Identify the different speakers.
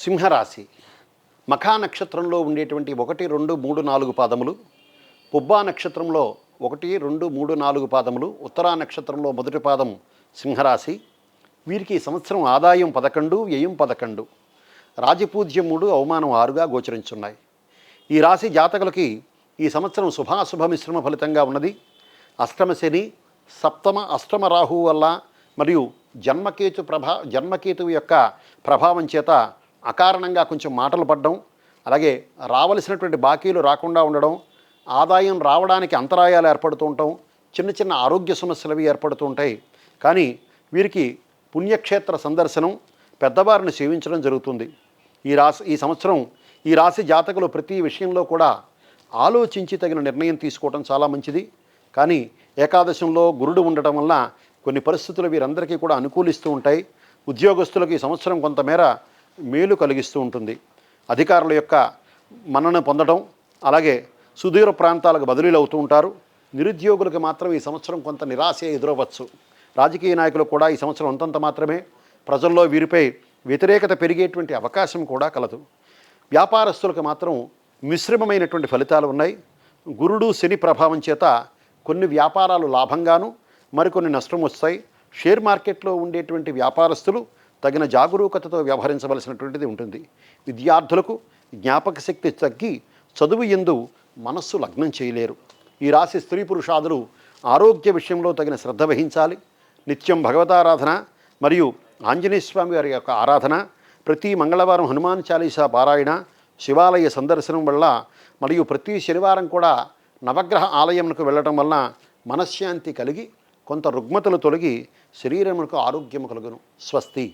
Speaker 1: సింహరాశి మఖా నక్షత్రంలో ఉండేటువంటి 1, 2, 3, 4 పాదములు, పుబ్బా నక్షత్రంలో 1, 2, 3, 4 పాదములు, ఉత్తరా నక్షత్రంలో మొదటి పాదం సింహరాశి. వీరికి ఈ సంవత్సరం ఆదాయం 11, వ్యయం 11, రాజపూజ్యం 3, అవమానం 6గా గోచరించున్నాయి. ఈ రాశి జాతకులకి ఈ సంవత్సరం శుభాశుభ మిశ్రమ ఫలితంగా ఉన్నది. అష్టమ శని, అష్టమ రాహువు వల్ల మరియు జన్మకేతువు యొక్క ప్రభావం చేత అకారణంగా కొంచెం మాటలు పడడం, అలాగే రావలసినటువంటి బాకీలు రాకుండా ఉండడం, ఆదాయం రావడానికి అంతరాయాలు ఏర్పడుతూ ఉండటం, చిన్న చిన్న ఆరోగ్య సమస్యలు అవి ఏర్పడుతూ ఉంటాయి. కానీ వీరికి పుణ్యక్షేత్ర సందర్శనం, పెద్దవారిని సేవించడం జరుగుతుంది. ఈ సంవత్సరం ఈ రాశి జాతకులు ప్రతి విషయంలో కూడా ఆలోచించి తగిన నిర్ణయం తీసుకోవడం చాలా మంచిది. కానీ ఏకాదశంలో గురుడు ఉండటం వల్ల కొన్ని పరిస్థితులు వీరందరికీ కూడా అనుకూలిస్తూ ఉంటాయి. ఉద్యోగస్తులకు ఈ సంవత్సరం కొంతమేర మేలు కలిగిస్తూ ఉంటుంది. అధికారుల యొక్క మన్నన పొందడం, అలాగే సుదూర ప్రాంతాలకు బదిలీలు అవుతూ ఉంటారు. నిరుద్యోగులకు మాత్రం ఈ సంవత్సరం కొంత నిరాశ ఎదురవచ్చు. రాజకీయ నాయకులు కూడా ఈ సంవత్సరం అంతంత మాత్రమే. ప్రజల్లో వీరిపై వ్యతిరేకత పెరిగేటువంటి అవకాశం కూడా కలదు. వ్యాపారస్తులకు మాత్రం మిశ్రమమైనటువంటి ఫలితాలు ఉన్నాయి. గురుడు శని ప్రభావం చేత కొన్ని వ్యాపారాలు లాభంగాను, మరికొన్ని నష్టం వస్తాయి. షేర్ మార్కెట్లో ఉండేటువంటి వ్యాపారస్తులు తగిన జాగరూకతతో వ్యవహరించవలసినటువంటిది ఉంటుంది. విద్యార్థులకు జ్ఞాపక శక్తి తగ్గి చదువు యందు మనస్సు లగ్నం చేయలేరు. ఈ రాశి స్త్రీ పురుషాదులు ఆరోగ్య విషయంలో తగిన శ్రద్ధ వహించాలి. నిత్యం భగవతారాధన మరియు ఆంజనేయ స్వామి వారి యొక్క ఆరాధన, ప్రతి మంగళవారం హనుమాన్ చాలీసా పారాయణ, శివాలయ సందర్శనం వల్ల మరియు ప్రతి శనివారం కూడా నవగ్రహ ఆలయంకు వెళ్ళటం వలన మనశ్శాంతి కలిగి కొంత రుగ్మతలు తొలగి శరీరమునకు ఆరోగ్యము కలుగును. స్వస్తి.